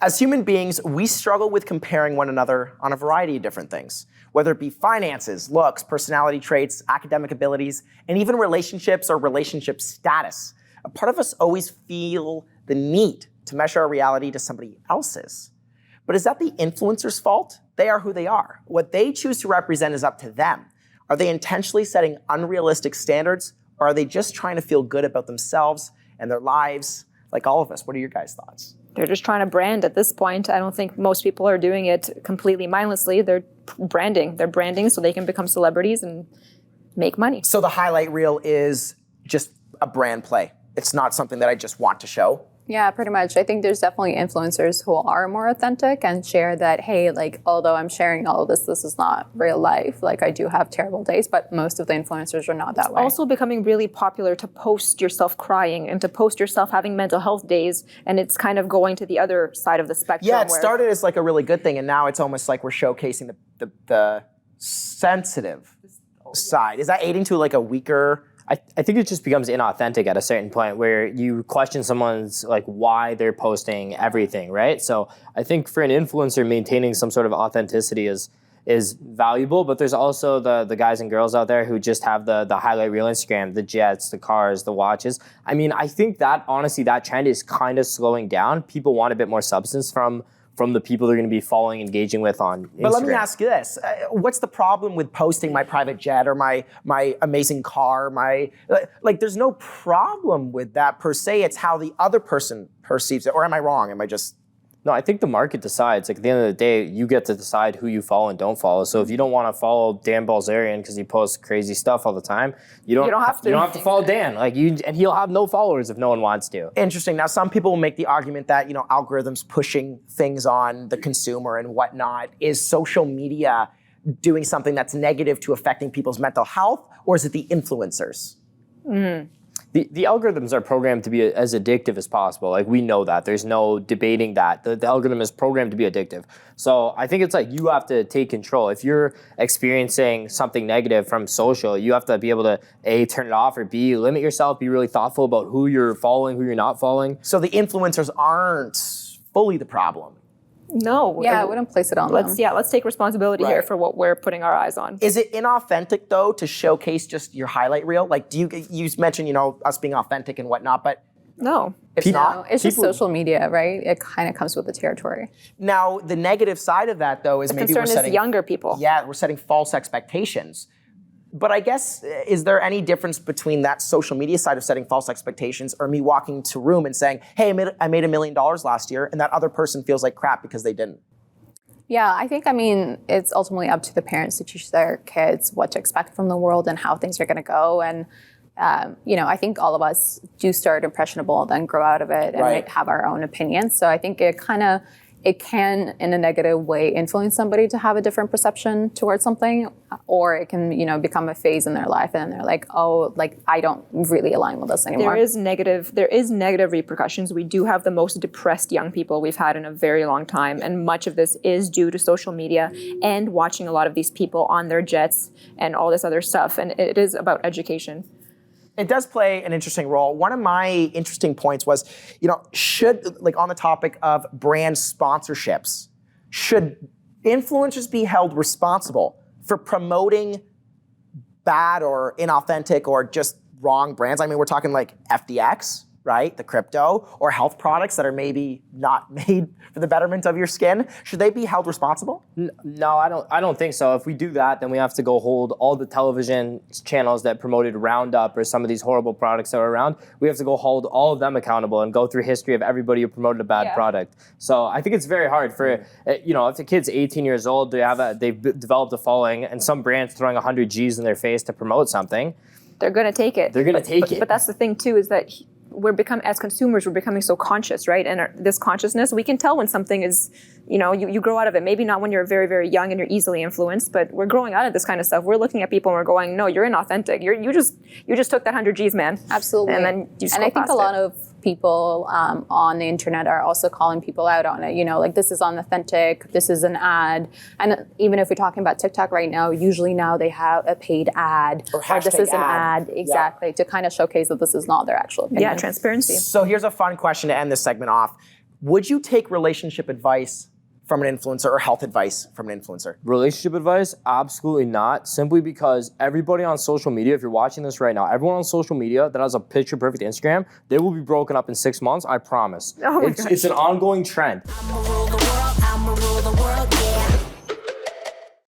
As human beings, we struggle with comparing one another on a variety of different things, whether it be finances, looks, personality traits, academic abilities, and even relationships or relationship status. A part of us always feel the need to measure our reality to somebody else's. But is that the influencer's fault? They are who they are. What they choose to represent is up to them. Are they intentionally setting unrealistic standards, or are they just trying to feel good about themselves and their lives, like all of us? What are your guys' thoughts? They're just trying to brand at this point. I don't think most people are doing it completely mindlessly. They're branding. They're branding so they can become celebrities and make money. So the highlight reel is just a brand play. It's not something that I just want to show. Yeah, pretty much. I think there's definitely influencers who are more authentic and share that, hey, like, although I'm sharing all of this, this is not real life. Like, I do have terrible days, but most of the influencers are not that way. Also becoming really popular to post yourself crying and to post yourself having mental health days, and it's kind of going to the other side of the spectrum. Yeah, it started as like a really good thing, and now it's almost like we're showcasing the sensitive side. Is that aiding to like a weaker... I think it just becomes inauthentic at a certain point where you question someone's like why they're posting everything, right? So I think for an influencer, maintaining some sort of authenticity is valuable, but there's also the guys and girls out there who just have the highlight reel Instagram, the jets, the cars, the watches. I mean, I think that honestly, that trend is kind of slowing down. People want a bit more substance from the people they're going to be following, engaging with on Instagram. But let me ask you this. What's the problem with posting my private jet or my amazing car? Like, there's no problem with that per se. It's how the other person perceives it. Or am I wrong? Am I just... No, I think the market decides. Like at the end of the day, you get to decide who you follow and don't follow. So if you don't want to follow Dan Balzerian because he posts crazy stuff all the time, you don't have to follow Dan. And he'll have no followers if no one wants to. Interesting. Now, some people will make the argument that, algorithms pushing things on the consumer and whatnot. Is social media doing something that's negative to affecting people's mental health, or is it the influencers? Mm-hmm. The algorithms are programmed to be as addictive as possible. Like, we know that. There's no debating that. The algorithm is programmed to be addictive. So I think it's like you have to take control. If you're experiencing something negative from social, you have to be able to, A, turn it off, or B, limit yourself, be really thoughtful about who you're following, who you're not following. So the influencers aren't fully the problem. No. Yeah, I wouldn't place it on them. Let's take responsibility here for what we're putting our eyes on. Is it inauthentic, though, to showcase just your highlight reel? Like, you mentioned, us being authentic and whatnot, but... No. It's not? No, it's just social media, right? It kind of comes with the territory. Now, the negative side of that, though, is maybe we're setting... younger people. Yeah, we're setting false expectations. But I guess, is there any difference between that social media side of setting false expectations or me walking into a room and saying, hey, I made $1 million last year, and that other person feels like crap because they didn't? Yeah, I think, it's ultimately up to the parents to teach their kids what to expect from the world and how things are going to go. And, I think all of us do start impressionable, then grow out of it and have our own opinions. So I think it can, in a negative way, influence somebody to have a different perception towards something, or it can, become a phase in their life, and they're like, oh, like, I don't really align with this anymore. There is negative repercussions. We do have the most depressed young people we've had in a very long time, and much of this is due to social media and watching a lot of these people on their jets and all this other stuff, and it is about education. It does play an interesting role. One of my interesting points was, on the topic of brand sponsorships, should influencers be held responsible for promoting bad or inauthentic or just wrong brands? I mean, we're talking like FDX, right? The crypto, or health products that are maybe not made for the betterment of your skin. Should they be held responsible? No, I don't think so. If we do that, then we have to go hold all the television channels that promoted Roundup or some of these horrible products that are around. We have to go hold all of them accountable and go through history of everybody who promoted a bad product. So I think it's very hard for, if the kid's 18 years old, they've developed a following, and some brand's throwing 100 G's in their face to promote something. They're going to take it. But that's the thing too, is that as consumers, we're becoming so conscious, right? And this consciousness, we can tell when something is, you grow out of it. Maybe not when you're very, very young and you're easily influenced, but we're growing out of this kind of stuff. We're looking at people and we're going, no, you're inauthentic. You just took that 100 G's, man. Absolutely. And then you just And I think a lot of people on the internet are also calling people out on it. Like, this is unauthentic, this is an ad. And even if we're talking about TikTok right now, usually now they have a paid ad or this is an ad, exactly, to kind of showcase that this is not their actual opinion. Yeah, transparency. So here's a fun question to end this segment off. Would you take relationship advice from an influencer or health advice from an influencer? Relationship advice? Absolutely not. Simply because everybody on social media, if you're watching this right now, everyone on social media that has a picture perfect Instagram, they will be broken up in 6 months, I promise. Oh my It's an ongoing trend.